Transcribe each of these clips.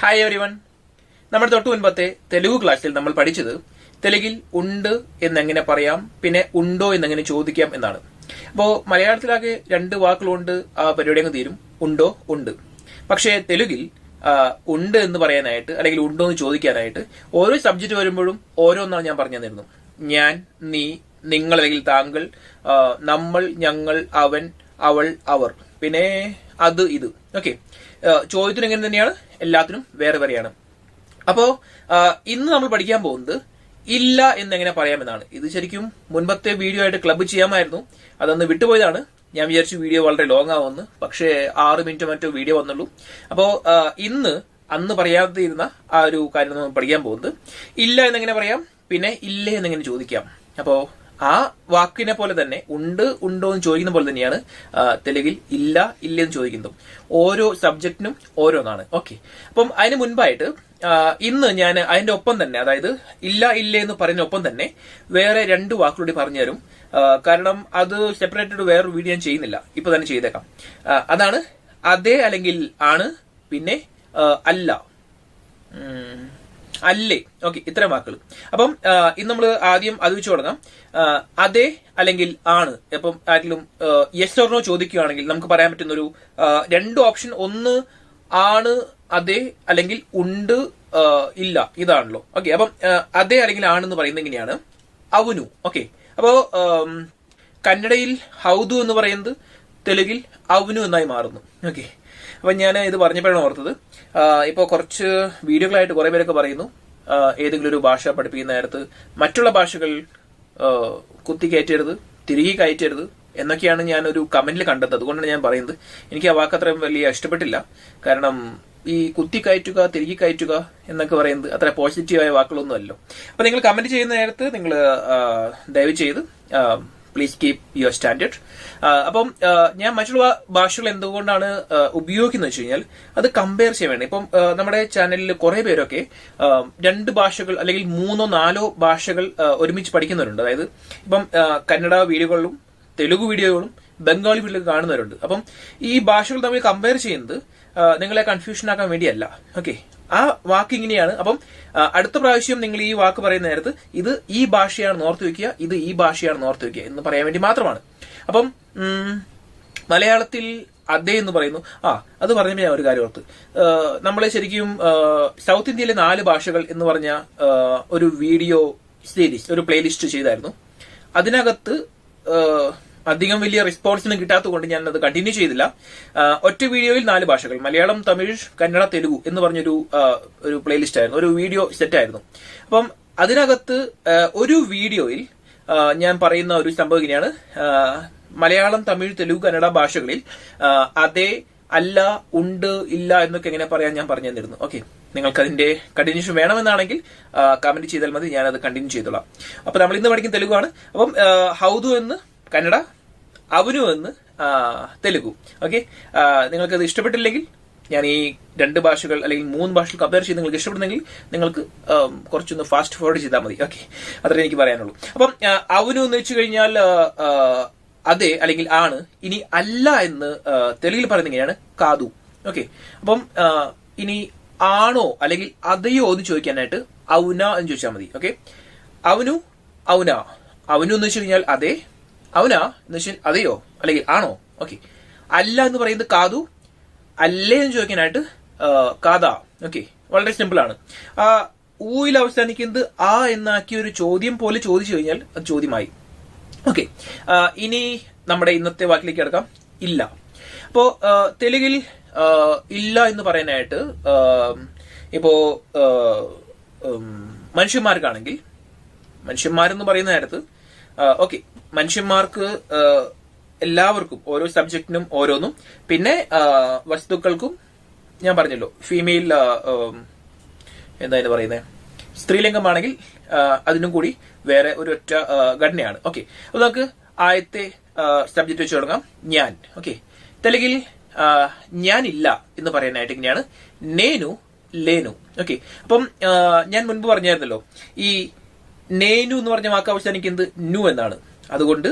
Hi everyone. നമ്മുടെ തൊട്ടു മുൻപത്തെ തെലുഗു ക്ലാസ്സിൽ നമ്മൾ പഠിച്ചത് തെലുങ്കിൽ ഉണ്ട് എന്നെങ്ങനെ പറയാം, പിന്നെ ഉണ്ടോ എന്നെങ്ങനെ ചോദിക്കാം എന്നാണ്. അപ്പോൾ മലയാളത്തിലാകെ രണ്ട് വാക്കുകളുണ്ട്, ആ പരിപാടി അങ്ങ് തീരും. ഉണ്ടോ, ഉണ്ട്. പക്ഷേ തെലുങ്കിൽ ഉണ്ട് എന്ന് പറയാനായിട്ട് അല്ലെങ്കിൽ ഉണ്ടോ എന്ന് ചോദിക്കാനായിട്ട് ഓരോ സബ്ജക്ട് വരുമ്പോഴും ഓരോന്നാണ് ഞാൻ പറഞ്ഞു തന്നിരുന്നു. ഞാൻ, നീ, നിങ്ങൾ അല്ലെങ്കിൽ താങ്കൾ, നമ്മൾ, ഞങ്ങൾ, അവൻ, അവൾ, അവർ, പിന്നെ അത്, ഇത്. ഓക്കെ, ചോദ്യത്തിന് എങ്ങനെ തന്നെയാണ്, എല്ലാത്തിനും വേറെ വേറെയാണ്. അപ്പോ ഇന്ന് നമ്മൾ പഠിക്കാൻ പോകുന്നത് ഇല്ല എന്നെങ്ങനെ പറയാമെന്നാണ്. ഇത് ശരിക്കും മുൻപത്തെ വീഡിയോ ആയിട്ട് ക്ലബ് ചെയ്യാമായിരുന്നു, അതൊന്ന് വിട്ടുപോയതാണ്. ഞാൻ വിചാരിച്ചു വീഡിയോ വളരെ ലോങ് ആവുമെന്ന്, പക്ഷേ 6 മിനിറ്റോ മറ്റോ വീഡിയോ വന്നുള്ളൂ. അപ്പോ അന്ന് പറയാതിരുന്ന ആ ഒരു കാര്യം നമ്മൾ പഠിക്കാൻ പോകുന്നത് ഇല്ല എന്നെങ്ങനെ പറയാം, പിന്നെ ഇല്ലേ എന്നെങ്ങനെ ചോദിക്കാം. അപ്പോ ആ വാക്കിനെ പോലെ തന്നെ ഉണ്ട്, ഉണ്ടോ എന്ന് ചോദിക്കുന്ന പോലെ തന്നെയാണ് തെലുങ്കിൽ ഇല്ല, ഇല്ലെന്ന് ചോദിക്കുന്നതും. ഓരോ സബ്ജക്റ്റിനും ഓരോന്നാണ്. ഓക്കെ, അപ്പം അതിന് മുൻപായിട്ട് ഇന്ന് ഞാൻ അതിന്റെ ഒപ്പം തന്നെ, അതായത് ഇല്ല, ഇല്ലേ എന്ന് പറയുന്ന ഒപ്പം തന്നെ വേറെ 2 വാക്കുകൂടി പറഞ്ഞു തരും. കാരണം അത് സെപ്പറേറ്റഡ് വേറൊരു വീഡിയോ ഞാൻ ചെയ്യുന്നില്ല, ഇപ്പൊ തന്നെ ചെയ്തേക്കാം. അതാണ് അതെ അല്ലെങ്കിൽ ആണ്, പിന്നെ അല്ല, അല്ലേ. ഓക്കെ, ഇത്തരം വാക്കുകൾ. അപ്പം ഇന്ന് നമ്മൾ ആദ്യം അത് വെച്ച് തുടങ്ങാം. അതെ അല്ലെങ്കിൽ ആണ്. അപ്പം ആരെങ്കിലും യെസ് ഓർ നോ ചോദിക്കുകയാണെങ്കിൽ നമുക്ക് പറയാൻ പറ്റുന്ന ഒരു 2 ഓപ്ഷൻ, ഒന്ന് ആണ്, അതെ, അല്ലെങ്കിൽ ഉണ്ട്, ഇല്ല, ഇതാണല്ലോ. ഓക്കെ, അപ്പം അതെ അല്ലെങ്കിൽ ആണെന്ന് പറയുന്നത് എങ്ങനെയാണ്? അവനു. ഓക്കെ, അപ്പോ കന്നഡയിൽ ഹൗദു എന്ന് പറയുന്നത് തെലുങ്കിൽ അവനു എന്നായി മാറുന്നു. ഓക്കെ, അപ്പൊ ഞാൻ ഇത് പറഞ്ഞപ്പോഴാണ് ഓർത്തത്, ഇപ്പോ കുറച്ച് വീഡിയോകളായിട്ട് കുറെ പേരൊക്കെ പറയുന്നു ഏതെങ്കിലും ഒരു ഭാഷ പഠിപ്പിക്കുന്ന നേരത്ത് മറ്റുള്ള ഭാഷകൾ കുത്തി കയറ്റരുത്, തിരികെ കയറ്റരുത് എന്നൊക്കെയാണ് ഞാൻ ഒരു കമന്റിൽ കണ്ടത്. അതുകൊണ്ടാണ് ഞാൻ പറയുന്നത്. എനിക്ക് ആ വാക്ക് അത്രയും വലിയ ഇഷ്ടപ്പെട്ടില്ല. കാരണം ഈ കുത്തി കയറ്റുക, തിരികെ കയറ്റുക എന്നൊക്കെ പറയുന്നത് അത്ര പോസിറ്റീവായ വാക്കുകളൊന്നുമല്ലോ. അപ്പൊ നിങ്ങൾ കമന്റ് ചെയ്യുന്ന നേരത്ത് നിങ്ങൾ ദയവ് ചെയ്ത് പ്ലീസ് കീപ് യുവർ സ്റ്റാൻഡേർഡ്. അപ്പം ഞാൻ മറ്റുള്ള ഭാഷകൾ എന്തുകൊണ്ടാണ് ഉപയോഗിക്കുന്നത് വെച്ച് കഴിഞ്ഞാൽ അത് കമ്പയർ ചെയ്യാൻ വേണ്ടി. ഇപ്പം നമ്മുടെ ചാനലിൽ കുറെ പേരൊക്കെ 2 ഭാഷകൾ അല്ലെങ്കിൽ 3ഓ 4ഓ ഭാഷകൾ ഒരുമിച്ച് പഠിക്കുന്നവരുണ്ട്. അതായത് ഇപ്പം കന്നഡ വീഡിയോകളിലും തെലുഗു വീഡിയോകളും ബംഗാളി വീഡിയോകളും കാണുന്നവരുണ്ട്. അപ്പം ഈ ഭാഷകൾ തമ്മിൽ കമ്പയർ ചെയ്യുന്നത് നിങ്ങളെ കൺഫ്യൂഷൻ ആക്കാൻ വേണ്ടിയല്ല. ഓക്കെ, ആ വാക്ക് ഇങ്ങനെയാണ്. അപ്പം അടുത്ത പ്രാവശ്യം നിങ്ങൾ ഈ വാക്ക് പറയുന്ന നേരത്ത് ഇത് ഈ ഭാഷയാണ് ഓർത്ത് വെക്കുക, ഇത് ഈ ഭാഷയാണ് ഓർത്ത് വെക്കുക എന്ന് പറയാൻ വേണ്ടി മാത്രമാണ്. അപ്പം മലയാളത്തിൽ അതെ എന്ന് പറയുന്നു. അത് പറഞ്ഞപ്പോൾ ഞാൻ ഒരു കാര്യം ഓർത്ത്. നമ്മളെ ശരിക്കും സൗത്ത് ഇന്ത്യയിലെ 4 ഭാഷകൾ എന്ന് പറഞ്ഞ ഒരു വീഡിയോ സീരീസ്, ഒരു പ്ലേലിസ്റ്റ് ചെയ്തായിരുന്നു. അതിനകത്ത് അധികം വലിയ റെസ്പോൺസൊന്നും കിട്ടാത്തത് കൊണ്ട് ഞാൻ അത് കണ്ടിന്യൂ ചെയ്തില്ല. ഒറ്റ വീഡിയോയിൽ 4 ഭാഷകൾ, മലയാളം, തമിഴ്, കന്നഡ, തെലുഗു എന്ന് പറഞ്ഞൊരു പ്ലേലിസ്റ്റ് ആയിരുന്നു, ഒരു വീഡിയോ സെറ്റ് ആയിരുന്നു. അപ്പം അതിനകത്ത് ഒരു വീഡിയോയിൽ ഞാൻ പറയുന്ന ഒരു സംഭവം ഇങ്ങനെയാണ്: മലയാളം, തമിഴ്, തെലുഗു, കന്നഡ ഭാഷകളിൽ അതെ, അല്ല, ഉണ്ട്, ഇല്ല എന്നൊക്കെ എങ്ങനെ പറയാൻ ഞാൻ പറഞ്ഞു തന്നിരുന്നു. ഓക്കെ, നിങ്ങൾക്ക് അതിന്റെ കണ്ടിന്യൂഷൻ വേണമെന്നാണെങ്കിൽ കമന്റ് ചെയ്താൽ മതി, ഞാനത് കണ്ടിന്യൂ ചെയ്തോളാം. അപ്പൊ നമ്മൾ ഇന്ന് പഠിക്കുന്ന തെലുഗാണ്. അപ്പം ഹൗദു എന്ന് കന്നഡ, അവനു എന്ന് തെലുഗു. ഓക്കെ, നിങ്ങൾക്കത് ഇഷ്ടപ്പെട്ടില്ലെങ്കിൽ ഞാൻ ഈ 2 ഭാഷകൾ അല്ലെങ്കിൽ 3 ഭാഷകൾ കമ്പയർ ചെയ്ത് നിങ്ങൾക്ക് ഇഷ്ടപ്പെടുന്നെങ്കിൽ നിങ്ങൾക്ക് കുറച്ചൊന്ന് ഫാസ്റ്റ് ഫോർവേഡ് ചെയ്താൽ മതി. ഓക്കെ, അത്രേ എനിക്ക് പറയാനുള്ളൂ. അപ്പം അവനു എന്ന് വെച്ച് കഴിഞ്ഞാൽ അതെ അല്ലെങ്കിൽ ആണ്. ഇനി അല്ല എന്ന് തെലുങ്കിൽ പറയുന്നത് എങ്ങനെയാണ്? കാതു. ഓക്കെ, അപ്പം ഇനി ആണോ അല്ലെങ്കിൽ അതെയോ എന്ന് ചോദിക്കാനായിട്ട് ഔന എന്ന് ചോദിച്ചാൽ മതി. ഓക്കെ, അവനു, ഔന. അവനു എന്ന് വെച്ച് കഴിഞ്ഞാൽ അതെ, ഔന എന്ന് വെച്ചാൽ അതെയോ അല്ലെങ്കിൽ ആണോ. ഓക്കെ, അല്ല എന്ന് പറയുന്നത് കാതു, അല്ലേ എന്ന് ചോദിക്കാനായിട്ട് കാതാ. ഓക്കെ, വളരെ സിമ്പിൾ ആണ്. ഊയിൽ അവസാനിക്കുന്നത് ആ എന്നാക്കിയ ഒരു ചോദ്യം പോലെ ചോദിച്ചു കഴിഞ്ഞാൽ അത് ചോദ്യമായി. ഓക്കെ, ഇനി നമ്മുടെ ഇന്നത്തെ വാക്കിലേക്ക് കിടക്കാം. ഇല്ല. അപ്പോ തെലുങ്കിൽ ഇല്ല എന്ന് പറയാനായിട്ട് ഇപ്പോ മനുഷ്യന്മാർക്കാണെങ്കിൽ, മനുഷ്യന്മാരെന്ന് പറയുന്ന നേരത്ത് ഓക്കെ, മനുഷ്യന്മാർക്ക് എല്ലാവർക്കും ഓരോ സബ്ജക്റ്റിനും ഓരോന്നും, പിന്നെ വസ്തുക്കൾക്കും ഞാൻ പറഞ്ഞല്ലോ ഫീമെയിൽ എന്താ പറയുന്നത്, സ്ത്രീലിംഗമാണെങ്കിൽ അതിനും കൂടി വേറെ ഒരു ഒറ്റ ഘടനയാണ്. ഓക്കെ, അപ്പൊ നമുക്ക് ആദ്യത്തെ സബ്ജക്ട് വെച്ച് തുടങ്ങാം. ഞാൻ. ഓക്കെ, തെലുങ്കിൽ ഞാനില്ല എന്ന് പറയാനായിട്ട് ഇങ്ങനെയാണ് നേനു, ലേനു. ഓക്കെ, അപ്പം ഞാൻ മുൻപ് പറഞ്ഞായിരുന്നല്ലോ ഈ നേനു എന്ന് പറഞ്ഞ വാക്ക് അവസാനിക്കുന്നത് നു എന്നാണ്. അതുകൊണ്ട്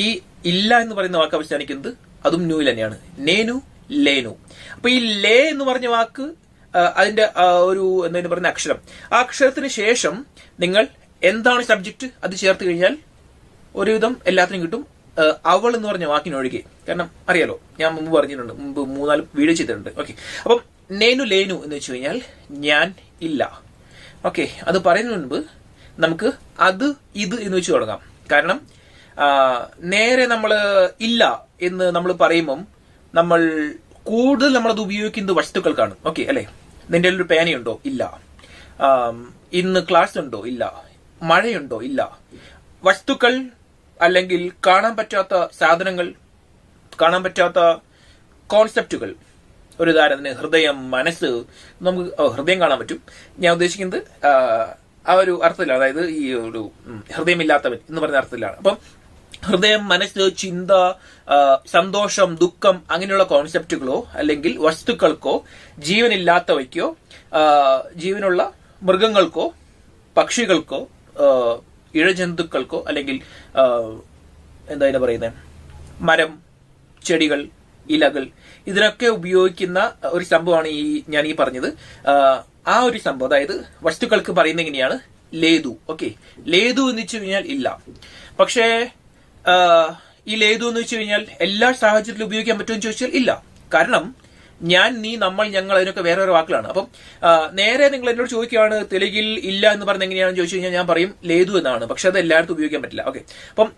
ഈ ഇല്ല എന്ന് പറയുന്ന വാക്ക് അവസാനിക്കുന്നത് അതും നുവിൽ തന്നെയാണ്. നേനു, ലേനു. അപ്പൊ ഈ ലേ എന്ന് പറഞ്ഞ വാക്ക് അതിന്റെ ഒരു എന്തായാലും പറയുന്ന അക്ഷരം, ആ അക്ഷരത്തിന് ശേഷം നിങ്ങൾ എന്താണ് സബ്ജക്ട് അത് ചേർത്ത് കഴിഞ്ഞാൽ ഒരുവിധം എല്ലാത്തിനും കിട്ടും. അവൾ എന്ന് പറഞ്ഞ വാക്കിനൊഴികെ. കാരണം അറിയാലോ, ഞാൻ മുമ്പ് പറഞ്ഞിട്ടുണ്ട്, മുമ്പ് 3-4 വീഡിയോ ചെയ്തിട്ടുണ്ട്. ഓക്കെ, അപ്പം നേനു ലേനു എന്ന് വെച്ച് കഴിഞ്ഞാൽ ഞാൻ ഇല്ല. ഓക്കെ, അത് പറയുന്നതിന് മുൻപ് നമുക്ക് അത് ഇത് എന്ന് വെച്ച് തുടങ്ങാം. കാരണം നേരെ നമ്മൾ ഇല്ല എന്ന് നമ്മൾ പറയുമ്പം നമ്മൾ കൂടുതൽ നമ്മളത് ഉപയോഗിക്കുന്നത് വസ്തുക്കൾക്കാണ്. ഓക്കെ അല്ലെ, നിന്റെ ഒരു പേനയുണ്ടോ? ഇല്ല. ഇന്ന് ക്ലാസ് ഉണ്ടോ? ഇല്ല. മഴയുണ്ടോ? ഇല്ല. വസ്തുക്കൾ അല്ലെങ്കിൽ കാണാൻ പറ്റാത്ത സാധനങ്ങൾ, കാണാൻ പറ്റാത്ത കോൺസെപ്റ്റുകൾ. ഒരു ഉദാഹരണത്തിന് ഹൃദയം, മനസ്സ്. നമുക്ക് ഹൃദയം കാണാൻ പറ്റും. ഞാൻ ഉദ്ദേശിക്കുന്നത് ആ ഒരു അർത്ഥത്തിലാണ്, അതായത് ഈ ഒരു ഹൃദയമില്ലാത്തവൻ എന്ന് പറയുന്ന അർത്ഥത്തിലാണ്. അപ്പം ഹൃദയം, മനസ്സ്, ചിന്ത, സന്തോഷം, ദുഃഖം അങ്ങനെയുള്ള കോൺസെപ്റ്റുകളോ അല്ലെങ്കിൽ വസ്തുക്കൾക്കോ, ജീവനില്ലാത്തവയ്ക്കോ, ജീവനുള്ള മൃഗങ്ങൾക്കോ, പക്ഷികൾക്കോ, ഇഴജന്തുക്കൾക്കോ, അല്ലെങ്കിൽ എന്തായാലും പറയുന്നത് മരം, ചെടികൾ, ഇലകൾ, ഇതിനൊക്കെ ഉപയോഗിക്കുന്ന ഒരു സംഭവമാണ് ഞാൻ ഈ പറഞ്ഞത്. ആ ഒരു സംഭവം, അതായത് വസ്തുക്കൾക്ക് പറയുന്നത് എങ്ങനെയാണ്? ലേതു. ഓക്കെ, ലേതു എന്ന് വെച്ച് കഴിഞ്ഞാൽ ഇല്ല. പക്ഷേ ഈ ലേതു എന്ന് വെച്ച് കഴിഞ്ഞാൽ എല്ലാ സാഹചര്യത്തിലും ഉപയോഗിക്കാൻ പറ്റുമെന്ന് ചോദിച്ചാൽ ഇല്ല. കാരണം ഞാൻ, നീ, നമ്മൾ, ഞങ്ങൾ, അതിനൊക്കെ വേറെ വേറെ വാക്കുകളാണ്. അപ്പം നേരെ നിങ്ങൾ എന്നോട് ചോദിക്കുകയാണ് തെലുങ്കിൽ ഇല്ല എന്ന് പറഞ്ഞ എങ്ങനെയാണെന്ന് ചോദിച്ചു കഴിഞ്ഞാൽ ഞാൻ പറയും ലേതു എന്നാണ്. പക്ഷെ അത് എല്ലായിടത്തും ഉപയോഗിക്കാൻ പറ്റില്ല. ഓക്കെ, അപ്പം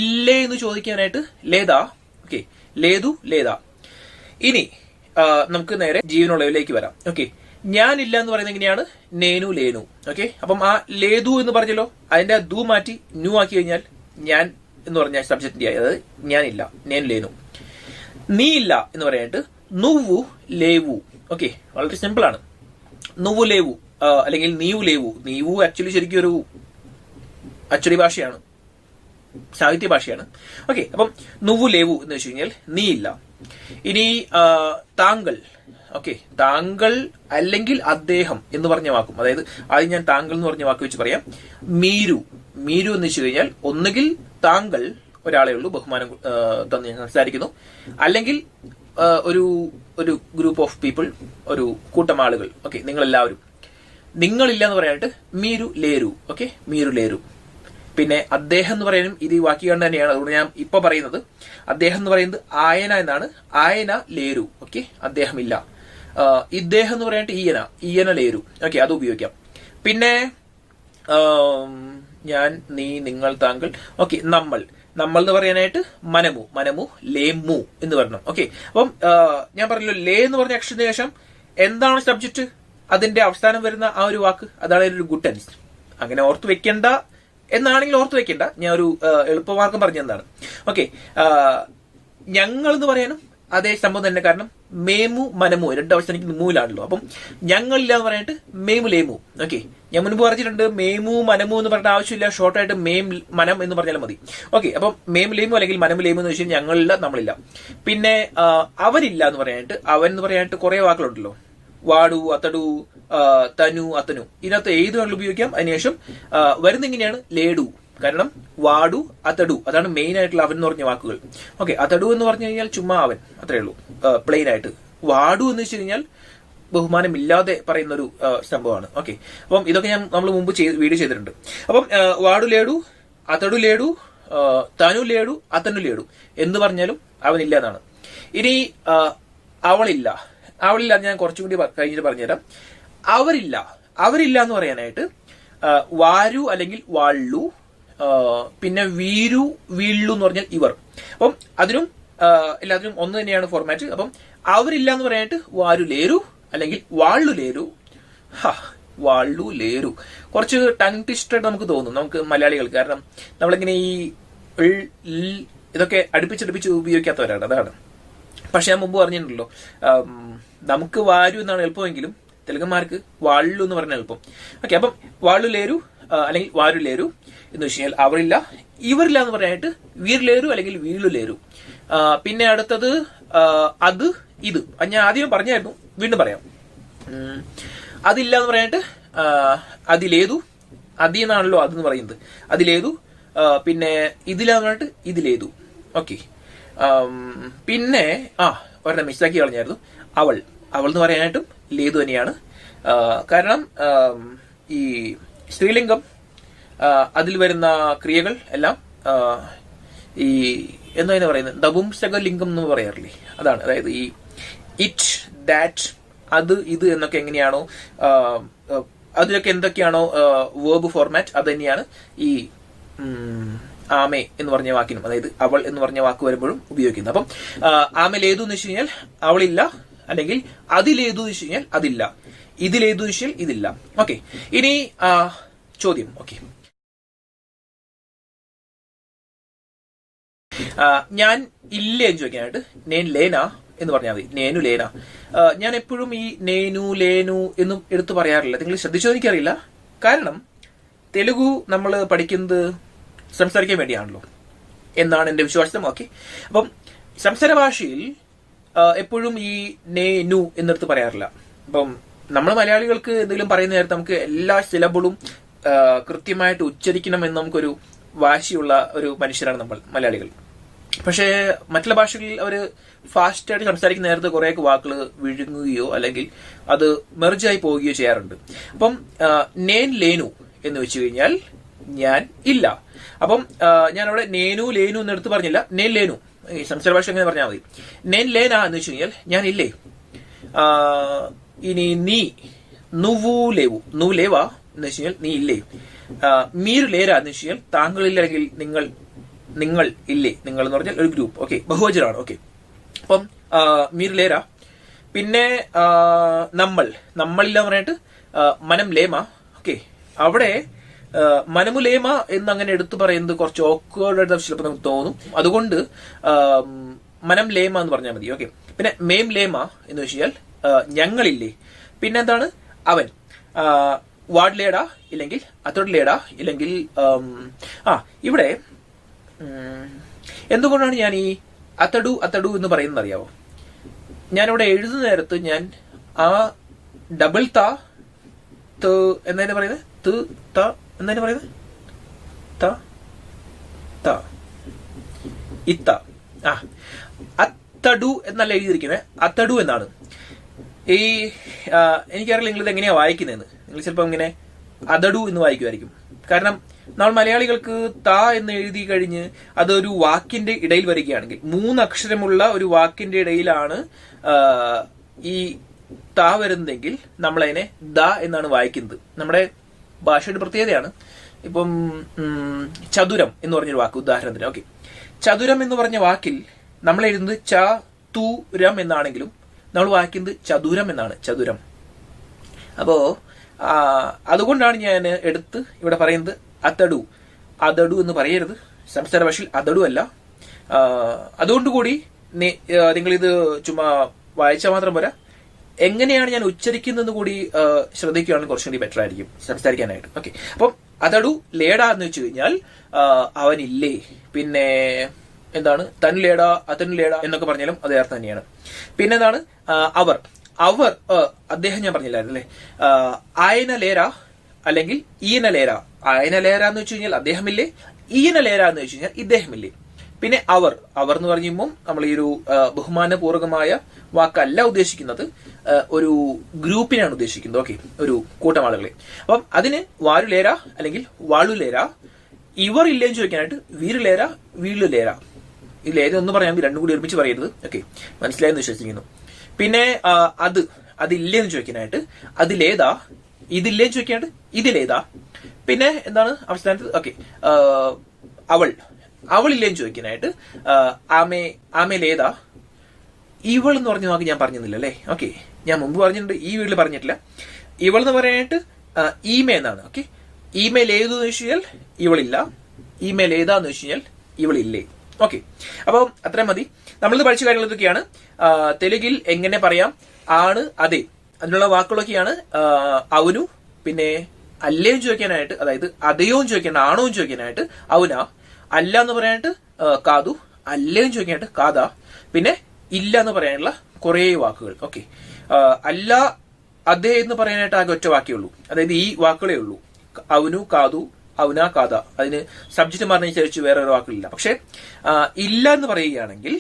ഇല്ലേ എന്ന് ചോദിക്കാനായിട്ട് ലേതാ. ഓക്കെ, ലേതു, ലേതാ. ഇനി നമുക്ക് നേരെ ജീവനുള്ളവരിലേക്ക് വരാം. ഓക്കെ, ഞാൻ ഇല്ല എന്ന് പറയുന്നത് എങ്ങനെയാണ്? നേനു ലേനു. ഓക്കെ, അപ്പം ആ ലേതു എന്ന് പറഞ്ഞല്ലോ, അതിന്റെ ദു മാറ്റി ന്യൂ ആക്കി കഴിഞ്ഞാൽ ഞാൻ എന്ന് പറഞ്ഞ സബ്ജക്റ്റിന്റെ, അതായത് ഞാനില്ല, നേനു ലേനു. നീ ഇല്ല എന്ന് പറയാനായിട്ട് നുവു ലേവു. ഓക്കെ, വളരെ സിമ്പിൾ ആണ്. നുവു ലേവു അല്ലെങ്കിൽ നീവു ലേവു. നീവു ആക്ച്വലി ശരിക്കും ഒരു അച്ചടി ഭാഷയാണ്, സാഹിത്യ ഭാഷയാണ്. ഓക്കെ, അപ്പം നുവു ലേവു എന്ന് വെച്ച് കഴിഞ്ഞാൽ നീ ഇല്ല. ഇനി താങ്കൾ. ഓക്കെ, താങ്കൾ അല്ലെങ്കിൽ അദ്ദേഹം എന്ന് പറഞ്ഞ വാക്കും, അതായത് ആദ്യം ഞാൻ താങ്കൾ എന്ന് പറഞ്ഞ വാക്ക് വെച്ച് പറയാം. മീരു. മീരു എന്ന് വെച്ച് കഴിഞ്ഞാൽ ഒന്നുകിൽ താങ്കൾ ഒരാളെ ഉള്ളൂ, ബഹുമാനം തന്ന് ഞാൻ സംസാരിക്കുന്നു, അല്ലെങ്കിൽ ഒരു ഒരു ഗ്രൂപ്പ് ഓഫ് പീപ്പിൾ, ഒരു കൂട്ടം ആളുകൾ. ഓക്കെ, നിങ്ങളെല്ലാവരും. നിങ്ങളില്ല എന്ന് പറയാനായിട്ട് മീരു ലേരു. ഓക്കെ, മീരു ലേരു. പിന്നെ അദ്ദേഹം എന്ന് പറയാനും ഇത് ഈ വാക്യകൊണ്ട് തന്നെയാണ്. അതുകൊണ്ട് ഞാൻ ഇപ്പൊ പറയുന്നത് അദ്ദേഹം എന്ന് പറയുന്നത് ആയന എന്നാണ്. ആയന ലേരു. ഓക്കെ, അദ്ദേഹം ഇല്ല. ഇദ്ദേഹം എന്ന് പറയാനായിട്ട് ഈയന, ഈയന ലേരു. ഓക്കെ, അത് ഉപയോഗിക്കാം. പിന്നെ ഞാൻ, നീ, നിങ്ങൾ, താങ്കൾ. ഓക്കെ, നമ്മൾ. നമ്മൾ എന്ന് പറയാനായിട്ട് മനമു. മനമു ലേമു എന്ന് പറഞ്ഞു. ഓക്കെ, അപ്പം ഞാൻ പറഞ്ഞല്ലോ, ലേ എന്ന് പറഞ്ഞ അക്ഷരത്തിന് ശേഷം എന്താണ് സബ്ജക്ട്, അതിന്റെ അവസാനം വരുന്ന ആ ഒരു വാക്ക്, അതാണ് ഒരു ഗുഡ് ടെൻസ്. അങ്ങനെ ഓർത്ത് വെക്കേണ്ട എന്നാണെങ്കിൽ ഓർത്ത് വെക്കേണ്ട, ഞാൻ ഒരു എളുപ്പമാർഗം പറഞ്ഞതാണ്. ഓക്കെ, ഞങ്ങൾ എന്ന് പറയാനും അതേ സംഭവം തന്നെ. കാരണം മേമു മനമു രണ്ട് അവസാനിക്കുന്ന മൂലാണല്ലോ. അപ്പം ഞങ്ങളില്ല എന്ന് പറയാനായിട്ട് മേമു ലേമു. ഓക്കെ, ഞാൻ മുൻപ് പറഞ്ഞിട്ടുണ്ട് മേമു മനമു എന്ന് പറഞ്ഞ ആവശ്യമില്ല, ഷോർട്ടായിട്ട് മേം മനം എന്ന് പറഞ്ഞാലും മതി. ഓക്കെ, അപ്പം മേമു ലേമു അല്ലെങ്കിൽ മനമു ലേമു എന്ന് വെച്ചാൽ ഞങ്ങളില്ല, നമ്മളില്ല. പിന്നെ അവരില്ല എന്ന് പറയാനായിട്ട്, അവൻ എന്ന് പറയാനായിട്ട് കുറെ വാക്കുകളുണ്ടല്ലോ. വാടു, അത്തടു, തനു, അത്തനു. ഇതിനകത്ത് ഏത് വേണമെങ്കിലും ഉപയോഗിക്കാം. അതിനുശേഷം വരുന്ന ഇങ്ങനെയാണ് ലേഡു. കാരണം വാടു, അത്തടു, അതാണ് മെയിൻ ആയിട്ടുള്ള അവൻ എന്ന് പറഞ്ഞ വാക്കുകൾ. ഓക്കെ, അത്തടു എന്ന് പറഞ്ഞു കഴിഞ്ഞാൽ ചുമ്മാ അവൻ, അത്രേ ഉള്ളൂ, പ്ലെയിൻ ആയിട്ട്. വാടു എന്ന് വെച്ച് കഴിഞ്ഞാൽ ബഹുമാനമില്ലാതെ പറയുന്ന ഒരു സംഭവമാണ്. ഓക്കെ, അപ്പം ഇതൊക്കെ നമ്മൾ മുമ്പ് വീഡിയോ ചെയ്തിട്ടുണ്ട്. അപ്പം വാടു ലേഡു, അത്തടു ലേഡു, തനു ലേഡു, അത്തനു ലേഡു എന്ന് പറഞ്ഞാലും അവനില്ല എന്നാണ്. ഇനി അവളില്ല. അവളില്ല ഞാൻ കുറച്ചും കൂടി കഴിഞ്ഞിട്ട് പറഞ്ഞുതരാം. അവരില്ല. അവരില്ല എന്ന് പറയാനായിട്ട് വാരു അല്ലെങ്കിൽ വാള്ളു, പിന്നെ വീരു, വീള്ളു എന്ന് പറഞ്ഞാൽ ഇവർ. അപ്പം അതിനും എല്ലാത്തിനും ഒന്ന് തന്നെയാണ് ഫോർമാറ്റ്. അപ്പം അവരില്ല എന്ന് പറയാനായിട്ട് വാരു ലേരു അല്ലെങ്കിൽ വാള്ളു ലേരു. വാള്ളു ലേരു കുറച്ച് ടങ് ട്വിസ്റ്റഡ് നമുക്ക് തോന്നും, നമുക്ക് മലയാളികൾക്ക്. കാരണം നമ്മളിങ്ങനെ ഈ ഇതൊക്കെ അടുപ്പിച്ചടുപ്പിച്ച് ഉപയോഗിക്കാത്തവരാണ്, അതാണ്. പക്ഷെ ഞാൻ മുമ്പ് പറഞ്ഞിട്ടുണ്ടല്ലോ, നമുക്ക് വാരു എന്നാണ് എളുപ്പമെങ്കിലും തെലുങ്കന്മാർക്ക് വാള്ളു എന്ന് പറഞ്ഞ എളുപ്പം. ഓക്കെ, അപ്പം വാള്ളു ലേരു അല്ലെങ്കിൽ വാരു ലേരു എന്ന് വെച്ച് കഴിഞ്ഞാൽ അവരില്ല. ഇവരില്ല എന്ന് പറയാനായിട്ട് വീർലേരു അല്ലെങ്കിൽ വീളു ലേരു. പിന്നെ അടുത്തത് അത്, ഇത്. ഞാൻ ആദ്യം പറഞ്ഞായിരുന്നു, വീണ്ടും പറയാം. അതില്ല എന്ന് പറയാനായിട്ട് അതിലേതു. അതിന്നാണല്ലോ അതെന്ന് പറയുന്നത്, അതിലേതു. പിന്നെ ഇതിലാന്ന് പറഞ്ഞിട്ട് ഇതിലേതു. ഓക്കെ, പിന്നെ ഒരെണ്ണം മിസ്സാക്കി കളഞ്ഞായിരുന്നു, അവൾ. അവൾ എന്ന് പറയാനായിട്ടും ലേതു തന്നെയാണ്. കാരണം ഈ സ്ത്രീലിംഗം അതിൽ വരുന്ന ക്രിയകൾ എല്ലാം ഈ എന്താ പറയുന്നത്, നപുംസകലിംഗം എന്ന് പറയാറില്ലേ, അതാണ്. അതായത് ഈ ഇറ്റ്, ദാറ്റ്, അത്, ഇത് എന്നൊക്കെ എങ്ങനെയാണോ അതിലൊക്കെ എന്തൊക്കെയാണോ വേർബ് ഫോർമാറ്റ്, അത് തന്നെയാണ് ഈ ആമെ എന്ന് പറഞ്ഞ വാക്കിനും, അതായത് അവൾ എന്ന് പറഞ്ഞ വാക്ക് വരുമ്പോഴും ഉപയോഗിക്കുന്നത്. അപ്പം ആമലേതു എന്ന് വെച്ച് കഴിഞ്ഞാൽ അവളില്ല, അല്ലെങ്കിൽ അതിലേതു എന്ന് വെച്ച് കഴിഞ്ഞാൽ അതില്ല, ഇതിലേതു എന്ന് വെച്ചാൽ ഇതില്ല. ഓക്കെ, ഇനി ചോദ്യം. ഓക്കെ, ഞാൻ ഇല്ല എന്ന് ചോദിക്കാനായിട്ട് നേൻ ലേന എന്ന് പറഞ്ഞാൽ മതി. നേനു ലേന. ഞാൻ എപ്പോഴും ഈ നേനു ലേനു എന്നും എടുത്തു പറയാറില്ല. നിങ്ങൾ ശ്രദ്ധിച്ചോ എനിക്കറിയില്ല. കാരണം തെലുഗു നമ്മൾ പഠിക്കുന്നത് സംസാരിക്കാൻ വേണ്ടിയാണല്ലോ എന്നാണ് എന്റെ വിശ്വാസം. ഓക്കെ, അപ്പം സംസാര ഭാഷയിൽ എപ്പോഴും ഈ നേനു എന്നെടുത്ത് പറയാറില്ല. അപ്പം നമ്മൾ മലയാളികൾക്ക് എന്തെങ്കിലും പറയുന്ന നേരത്തെ നമുക്ക് എല്ലാ സിലബിളും കൃത്യമായിട്ട് ഉച്ചരിക്കണം എന്ന് നമുക്കൊരു വാശിയുള്ള ഒരു മനുഷ്യരാണ് നമ്മൾ മലയാളികൾ. പക്ഷേ മറ്റുള്ള ഭാഷകളിൽ അവർ ഫാസ്റ്റായിട്ട് സംസാരിക്കുന്ന നേരത്തെ കുറേയൊക്കെ വാക്കുകൾ വിഴുങ്ങുകയോ അല്ലെങ്കിൽ അത് മെർജായി പോവുകയോ ചെയ്യാറുണ്ട്. അപ്പം നേൻ ലേനു എന്ന് വെച്ച് കഴിഞ്ഞാൽ ഞാൻ ഇല്ല. അപ്പം ഞാൻ അവിടെ നേനു ലേനു എന്ന് എടുത്ത് പറഞ്ഞില്ല, നേൻ ലേനു. ഈ സംസാര ഭാഷ എങ്ങനെ പറഞ്ഞാൽ മതി. നേൻ ലേന എന്ന് വെച്ച് കഴിഞ്ഞാൽ ഞാൻ ഇല്ലേ. ഇനി നീ, നുവു ലേവു, നുവു ലേവാ എന്ന് വെച്ച് കഴിഞ്ഞാൽ നീ ഇല്ലേ. മീരു ലേര എന്ന് വെച്ച് കഴിഞ്ഞാൽ താങ്കളില്ല, അല്ലെങ്കിൽ നിങ്ങൾ ഇല്ലേ. നിങ്ങൾ എന്ന് പറഞ്ഞാൽ ഒരു ഗ്രൂപ്പ്. ഓക്കെ, ബഹുവചനമാണ്. ഓക്കെ, അപ്പം മീർ ലേര. പിന്നെ നമ്മളില്ല പറഞ്ഞിട്ട് മനം ലേമ. ഓക്കെ, അവിടെ മനമുലേമ എന്ന് അങ്ങനെ എടുത്തു പറയുന്നത് കുറച്ച് ഓക്വേർഡ് ചിലപ്പോൾ നമുക്ക് തോന്നും. അതുകൊണ്ട് മനം ലേമ എന്ന് പറഞ്ഞാൽ മതി. ഓക്കെ, പിന്നെ മേം ലേമ എന്ന് വെച്ച് കഴിഞ്ഞാൽ ഞങ്ങളില്ലേ. പിന്നെ എന്താണ് അവൻ. വാർഡ് ലേഡ ഇല്ലെങ്കിൽ അത്തോട് ലേഡ ഇല്ലെങ്കിൽ ഇവിടെ എന്തുകൊണ്ടാണ് ഞാൻ ഈ അത്തടു എന്ന് പറയുന്നത് അറിയാവോ? ഞാനിവിടെ എഴുതുന്ന നേരത്ത് ഞാൻ ആ ഡബിൾ ത എന്നതിനെ പറയുന്നത് എന്നതിനെ പറയുന്നത് ഇത്ത. അത്തടു എന്നല്ല എഴുതിയിരിക്കുന്നത്, അത്തടു എന്നാണ്. ഈ എനിക്കറിയില്ല നിങ്ങൾ ഇത് എങ്ങനെയാ വായിക്കുന്നതെന്ന്. നിങ്ങൾ ചിലപ്പോൾ ഇങ്ങനെ അതടു എന്ന് വായിക്കുമായിരിക്കും. കാരണം നമ്മൾ മലയാളികൾക്ക് ത എന്ന് എഴുതി കഴിഞ്ഞ് അതൊരു വാക്കിന്റെ ഇടയിൽ വരികയാണെങ്കിൽ, 3 അക്ഷരമുള്ള ഒരു വാക്കിന്റെ ഇടയിലാണ് ഈ ത വരുന്നതെങ്കിൽ നമ്മൾ അതിനെ ദ എന്നാണ് വായിക്കുന്നത്. നമ്മുടെ ഭാഷയുടെ പ്രത്യേകതയാണ്. ഇപ്പം ചതുരം എന്ന് പറഞ്ഞൊരു വാക്ക് ഉദാഹരണത്തിന്. ഓക്കെ, ചതുരം എന്ന് പറഞ്ഞ വാക്കിൽ നമ്മൾ എഴുതുന്നത് ചതുരം എന്നാണെങ്കിലും നമ്മൾ വായിക്കുന്നത് ചതുരം എന്നാണ്, ചതുരം. അപ്പോ അതുകൊണ്ടാണ് ഞാൻ എടുത്ത് ഇവിടെ പറയുന്നത് അതടു എന്ന് പറയരുത്. സംസാര ഭാഷയിൽ അതടു അല്ല. അതുകൊണ്ടുകൂടി നിങ്ങളിത് ചുമ്മാ വായിച്ചാൽ മാത്രം പോരാ, എങ്ങനെയാണ് ഞാൻ ഉച്ചരിക്കുന്നതെന്ന് കൂടി ശ്രദ്ധിക്കുകയാണെങ്കിൽ കുറച്ചുകൂടി ബെറ്റർ ആയിരിക്കും സംസാരിക്കാനായിട്ട്. ഓക്കെ, അപ്പം അതടു ലേഡ എന്ന് വെച്ച് കഴിഞ്ഞാൽ അവനില്ലേ. പിന്നെ എന്താണ് തൻ ലേഡ, അതൻ ലേഡ എന്നൊക്കെ പറഞ്ഞാലും അതേ അർത്ഥം തന്നെയാണ്. പിന്നെ എന്താണ് അവർ അദ്ദേഹം ഞാൻ പറഞ്ഞില്ലായിരുന്നു അല്ലെ. ആയന ലേര അല്ലെങ്കിൽ ഈയന ലേര. ആയന ലേര എന്ന് വെച്ച് കഴിഞ്ഞാൽ അദ്ദേഹമില്ലേ, ഈയന ലേര എന്ന് വെച്ച് കഴിഞ്ഞാൽ ഇദ്ദേഹമില്ലേ. പിന്നെ അവർ എന്ന് പറയുമ്പോൾ നമ്മൾ ഈ ഒരു ബഹുമാനപൂർവകമായ വാക്കല്ല ഉദ്ദേശിക്കുന്നത്, ഒരു ഗ്രൂപ്പിനാണ് ഉദ്ദേശിക്കുന്നത്. ഓക്കെ, ഒരു കൂട്ടം ആളുകളെ. അപ്പം അതിന് വാരുലേര അല്ലെങ്കിൽ വാളുലേര. ഇവർ ഇല്ലേന്ന് ചോദിക്കാനായിട്ട് വീരുലേര വീളുലേര. ഇതിൽ ഏതൊന്നും പറയാൻ രണ്ടും കൂടി ഒരുമിച്ച് പറയരുത്. ഓക്കെ, മനസ്സിലായെന്ന് വിശ്വസിക്കുന്നു. പിന്നെ അതില്ലേന്ന് ചോദിക്കാനായിട്ട് അതിലേതാ, ഇതില്ലേന്ന് ചോദിക്കാനായിട്ട് ഇതിലേതാ. പിന്നെ എന്താണ് അവസാനത്ത്? ഓക്കെ, അവളില്ലേന്ന് ചോദിക്കാനായിട്ട് ആമേലേതാ. ഇവൾ എന്ന് പറഞ്ഞ വാക്ക് ഞാൻ പറഞ്ഞില്ല അല്ലേ. ഓക്കെ, ഞാൻ മുമ്പ് പറഞ്ഞിട്ടുണ്ട്, ഈ വീട്ടിൽ പറഞ്ഞിട്ടില്ല. ഇവൾ എന്ന് പറയാനായിട്ട് ഈമേ എന്നാണ്. ഓക്കെ, ഈമേൽ ഏതു എന്ന് വെച്ച് കഴിഞ്ഞാൽ ഇവളില്ല, ഈമേൽ ഏതാന്ന് വെച്ച് കഴിഞ്ഞാൽ ഇവളില്ലേ. ഓക്കെ, അപ്പം അത്രയും മതി. നമ്മളിത് പഠിച്ച കാര്യങ്ങൾ ഇതൊക്കെയാണ്. തെലുങ്കിൽ എങ്ങനെ പറയാം ആണ് അതെ അതിനുള്ള വാക്കുകളൊക്കെയാണ്. അവനു, പിന്നെ അല്ലേയും ചോദിക്കാനായിട്ട്, അതായത് അതെയോന്ന് ചോദിക്കാനായിട്ട്, ആണോന്ന് ചോദിക്കാനായിട്ട് അവന, അല്ല എന്ന് പറയാനായിട്ട് കാതു, അല്ലേയും ചോദിക്കാനായിട്ട് കാത, പിന്നെ ഇല്ല എന്ന് പറയാനുള്ള കുറേ വാക്കുകൾ. ഓക്കെ, അല്ല അതെ എന്ന് പറയാനായിട്ട് ആകെ ഒറ്റ വാക്കേ ഉള്ളൂ, അതായത് ഈ വാക്കുകളേ ഉള്ളൂ. അവനു, കാതു, അവന, കാത. അതിന് സബ്ജക്റ്റ് മാറുന്നതനുസരിച്ച് വേറെ ഒരു വാക്കുകളില്ല. പക്ഷെ ഇല്ല എന്ന് പറയുകയാണെങ്കിൽ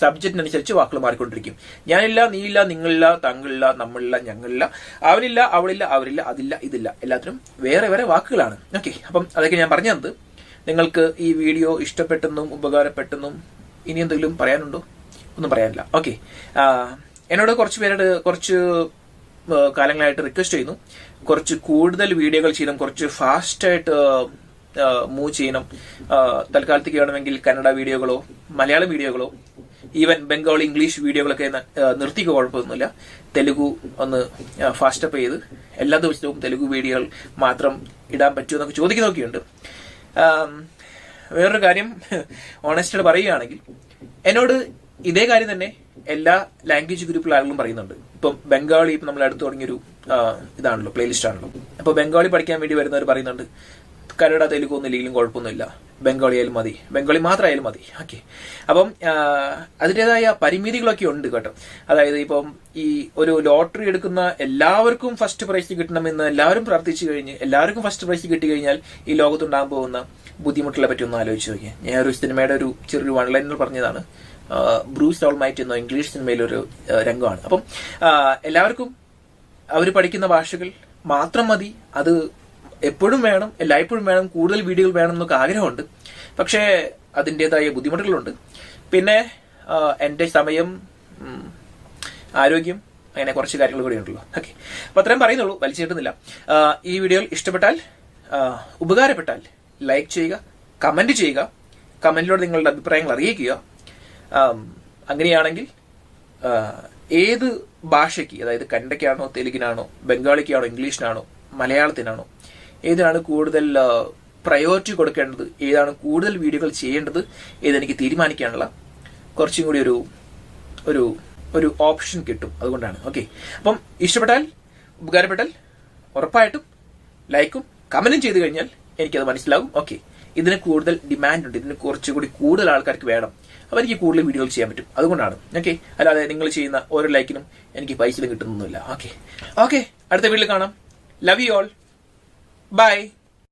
സബ്ജക്റ്റിനനുസരിച്ച് വാക്കുകൾ മാറിക്കൊണ്ടിരിക്കും. ഞാനില്ല, നീയില്ല, നിങ്ങളില്ല, താങ്കളില്ല, നമ്മളില്ല, ഞങ്ങളില്ല, അവനില്ല, അവളില്ല, അവരില്ല, അതില്ല, ഇതില്ല, എല്ലാത്തിനും വേറെ വേറെ വാക്കുകളാണ്. ഓക്കെ, അപ്പം അതൊക്കെ ഞാൻ പറഞ്ഞു തന്നത്. നിങ്ങൾക്ക് ഈ വീഡിയോ ഇഷ്ടപ്പെട്ടെന്നും ഉപകാരപ്പെട്ടെന്നും ഇനി എന്തെങ്കിലും പറയാനുണ്ടോ? ഒന്നും പറയാനില്ല. ഓക്കെ, എന്നോട് കുറച്ച് പേരോട് കുറച്ച് കാലങ്ങളായിട്ട് റിക്വസ്റ്റ് ചെയ്യുന്നു, കുറച്ച് കൂടുതൽ വീഡിയോകൾ ചെയ്യണം, കുറച്ച് ഫാസ്റ്റായിട്ട് മൂവ് ചെയ്യണം. തൽക്കാലത്തേക്ക് വേണമെങ്കിൽ കന്നഡ വീഡിയോകളോ മലയാളം വീഡിയോകളോ ഈവൻ ബംഗാളി ഇംഗ്ലീഷ് വീഡിയോകളൊക്കെ നിർത്തിക്കുക, കുഴപ്പമൊന്നുമില്ല. തെലുഗു ഒന്ന് ഫാസ്റ്റപ്പ് ചെയ്ത് എല്ലാ ദിവസവും തെലുഗു വീഡിയോകൾ മാത്രം ഇടാൻ പറ്റുമെന്നൊക്കെ ചോദിക്കുന്നൊക്കെയുണ്ട്. വേറൊരു കാര്യം ഓണസ്റ്റായിട്ട് പറയുകയാണെങ്കിൽ, എന്നോട് ഇതേ കാര്യം തന്നെ എല്ലാ ലാംഗ്വേജ് ഗ്രൂപ്പിലെ ആളുകളും പറയുന്നുണ്ട്. ഇപ്പം ബംഗാളി ഇപ്പം നമ്മൾ അടുത്ത് തുടങ്ങിയൊരു ഇതാണല്ലോ, പ്ലേലിസ്റ്റ് ആണല്ലോ. അപ്പോൾ ബംഗാളി പഠിക്കാൻ വേണ്ടി വരുന്നവർ പറയുന്നുണ്ട്, കന്നഡ തെലുഗു ഒന്നും ഇല്ലെങ്കിലും കുഴപ്പമൊന്നുമില്ല, ബംഗാളി ആയാലും മതി, ബംഗാളി മാത്രമായാലും മതി. ഓക്കെ, അപ്പം അതിൻ്റെതായ പരിമിതികളൊക്കെ ഉണ്ട് കേട്ടോ. അതായത് ഇപ്പം ഈ ഒരു ലോട്ടറി എടുക്കുന്ന എല്ലാവർക്കും ഫസ്റ്റ് പ്രൈസ് കിട്ടണമെന്ന് എല്ലാവരും പ്രാർത്ഥിച്ചു കഴിഞ്ഞ് എല്ലാവർക്കും ഫസ്റ്റ് പ്രൈസ് കിട്ടിക്കഴിഞ്ഞാൽ ഈ ലോകത്തുണ്ടാകാൻ പോകുന്ന ബുദ്ധിമുട്ടുകളെ പറ്റി ഒന്ന് ആലോചിച്ച് നോക്കിയാൽ. ഞാൻ ഒരു സിനിമയുടെ ഒരു ചെറിയൊരു വൺലൈനർ പറഞ്ഞതാണ്. ബ്രൂസ് ഓൾമൈറ്റ് എന്ന ഇംഗ്ലീഷ് സിനിമയിലൊരു രംഗമാണ്. അപ്പം എല്ലാവർക്കും അവർ പഠിക്കുന്ന ഭാഷകൾ മാത്രം മതി, അത് എപ്പോഴും വേണം, എല്ലായ്പ്പോഴും വേണം, കൂടുതൽ വീഡിയോകൾ വേണം എന്നൊക്കെ ആഗ്രഹമുണ്ട്. പക്ഷേ അതിൻ്റെതായ ബുദ്ധിമുട്ടുകളുണ്ട്. പിന്നെ എൻ്റെ സമയം, ആരോഗ്യം, അങ്ങനെ കുറച്ച് കാര്യങ്ങൾ കൂടി ഉണ്ടല്ലോ. ഓക്കെ, അപ്പൊ അത്രയും പറയുന്നുള്ളൂ, വലിച്ചേട്ടുന്നില്ല. ഈ വീഡിയോയിൽ ഇഷ്ടപ്പെട്ടാൽ, ഉപകാരപ്പെട്ടാൽ ലൈക്ക് ചെയ്യുക, കമന്റ് ചെയ്യുക, കമന്റിലൂടെ നിങ്ങളുടെ അഭിപ്രായങ്ങൾ അറിയിക്കുക. അങ്ങനെയാണെങ്കിൽ ഏത് ഭാഷയ്ക്ക്, അതായത് കന്നഡയ്ക്കാണോ തെലുങ്കിനാണോ ബംഗാളിക്കാണോ ഇംഗ്ലീഷിനാണോ മലയാളത്തിനാണോ ഏതാണ് കൂടുതൽ പ്രയോറിറ്റി കൊടുക്കേണ്ടത്, ഏതാണ് കൂടുതൽ വീഡിയോകൾ ചെയ്യേണ്ടത്, ഏതെനിക്ക് തീരുമാനിക്കാനുള്ള കുറച്ചും കൂടി ഒരു ഓപ്ഷൻ കിട്ടും. അതുകൊണ്ടാണ്. ഓക്കെ, അപ്പം ഇഷ്ടപ്പെട്ടാൽ, ഉപകാരപ്പെട്ടാൽ ഉറപ്പായിട്ടും ലൈക്കും കമന്റും ചെയ്ത് കഴിഞ്ഞാൽ എനിക്കത് മനസ്സിലാകും. ഓക്കെ, ഇതിന് കൂടുതൽ ഡിമാൻഡ് ഉണ്ട്, ഇതിന് കുറച്ചുകൂടി കൂടുതൽ ആൾക്കാർക്ക് വേണം, അപ്പോൾ എനിക്ക് കൂടുതൽ വീഡിയോകൾ ചെയ്യാൻ പറ്റും. അതുകൊണ്ടാണ്. ഓക്കെ, അല്ലാതെ നിങ്ങൾ ചെയ്യുന്ന ഓരോ ലൈക്കിനും എനിക്ക് പൈസ കിട്ടുന്നൊന്നുമില്ല. ഓക്കെ, അടുത്ത വീഡിയോയിൽ കാണാം. Love you all. Bye.